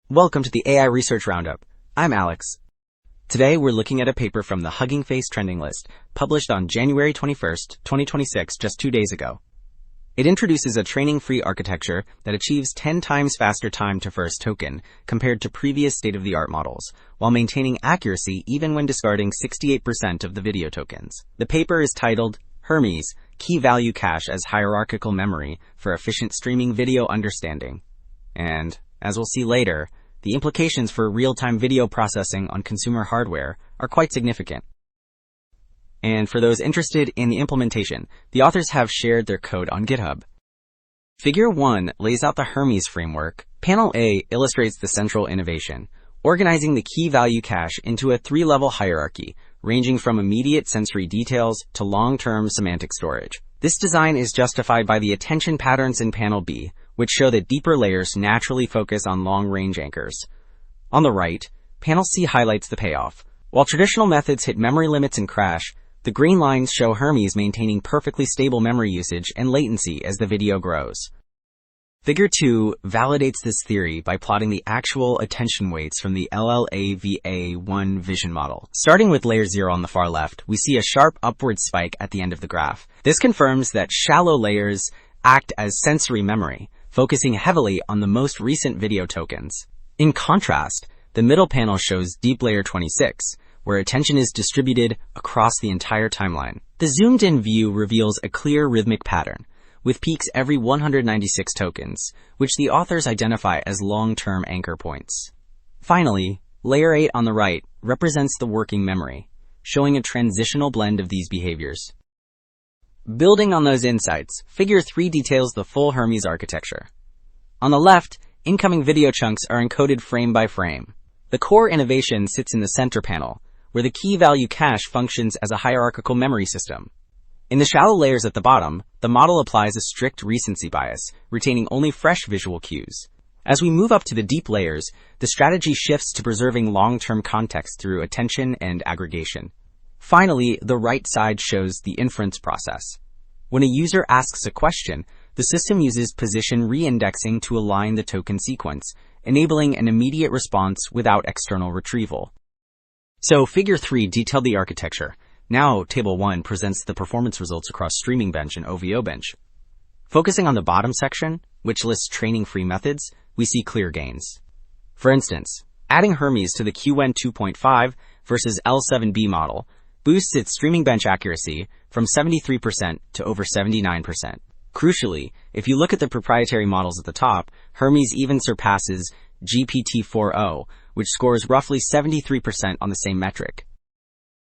Welcome to the AI Research Roundup. I'm Alex. Today we're looking at a paper from the Hugging Face trending list, published on January 21st, 2026, just 2 days ago. It introduces a training-free architecture that achieves 10 times faster time to first token compared to previous state-of-the-art models, while maintaining accuracy even when discarding 68% of the video tokens. The paper is titled HERMES, Key Value Cache as Hierarchical Memory for Efficient Streaming Video Understanding. And, as we'll see later, the implications for real-time video processing on consumer hardware are quite significant. And for those interested in the implementation, the authors have shared their code on GitHub. Figure 1 lays out the HERMES framework. Panel A illustrates the central innovation, organizing the key value cache into a 3-level hierarchy, ranging from immediate sensory details to long-term semantic storage. This design is justified by the attention patterns in Panel B, which show that deeper layers naturally focus on long-range anchors. On the right, Panel C highlights the payoff. While traditional methods hit memory limits and crash, the green lines show HERMES maintaining perfectly stable memory usage and latency as the video grows. Figure 2 validates this theory by plotting the actual attention weights from the MLLM vision model. Starting with layer 0 on the far left, we see a sharp upward spike at the end of the graph. This confirms that shallow layers act as sensory memory, focusing heavily on the most recent video tokens. In contrast, the middle panel shows deep layer 26, where attention is distributed across the entire timeline. The zoomed-in view reveals a clear rhythmic pattern, with peaks every 196 tokens, which the authors identify as long-term anchor points. Finally, layer 8 on the right represents the working memory, showing a transitional blend of these behaviors. Building on those insights, Figure 3 details the full HERMES architecture. On the left, incoming video chunks are encoded frame by frame. The core innovation sits in the center panel, where the key value cache functions as a hierarchical memory system. In the shallow layers at the bottom, the model applies a strict recency bias, retaining only fresh visual cues. As we move up to the deep layers, the strategy shifts to preserving long-term context through attention and aggregation. Finally, the right side shows the inference process. When a user asks a question, the system uses position reindexing to align the token sequence, enabling an immediate response without external retrieval. So, Figure 3 detailed the architecture. Now, Table 1 presents the performance results across Streaming Bench and OVO Bench. Focusing on the bottom section, which lists training-free methods, we see clear gains. For instance, adding HERMES to the QN 2.5 versus L7B model boosts its Streaming Bench accuracy from 73% to over 79%. Crucially, if you look at the proprietary models at the top, HERMES even surpasses GPT-4o, which scores roughly 73% on the same metric.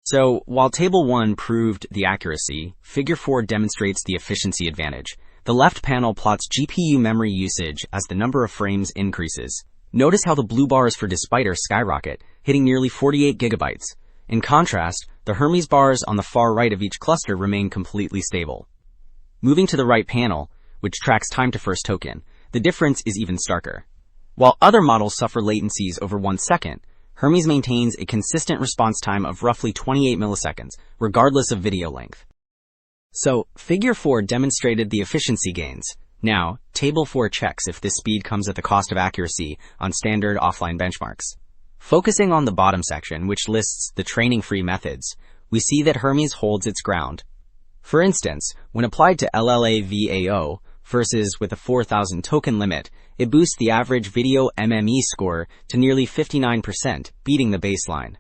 So, while Table 1 proved the accuracy, Figure 4 demonstrates the efficiency advantage. The left panel plots GPU memory usage as the number of frames increases. Notice how the blue bars for Despider skyrocket, hitting nearly 48 gigabytes. In contrast, the HERMES bars on the far right of each cluster remain completely stable. Moving to the right panel, which tracks time to first token, the difference is even starker. While other models suffer latencies over 1 second, HERMES maintains a consistent response time of roughly 28 milliseconds, regardless of video length. So, Figure 4 demonstrated the efficiency gains. Now, Table 4 checks if this speed comes at the cost of accuracy on standard offline benchmarks. Focusing on the bottom section, which lists the training-free methods, we see that HERMES holds its ground. For instance, when applied to LLAVAO versus with a 4,000 token limit, it boosts the average video MME score to nearly 59%, beating the baseline.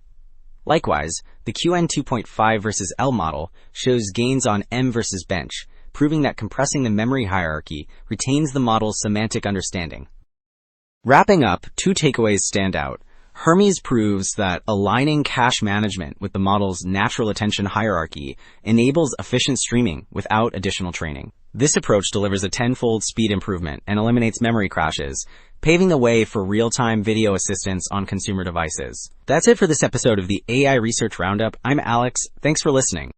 Likewise, the QN 2.5 versus L model shows gains on M versus bench, proving that compressing the memory hierarchy retains the model's semantic understanding. Wrapping up, 2 takeaways stand out. HERMES proves that aligning cache management with the model's natural attention hierarchy enables efficient streaming without additional training. This approach delivers a 10-fold speed improvement and eliminates memory crashes, paving the way for real-time video assistance on consumer devices. That's it for this episode of the AI Research Roundup. I'm Alex. Thanks for listening.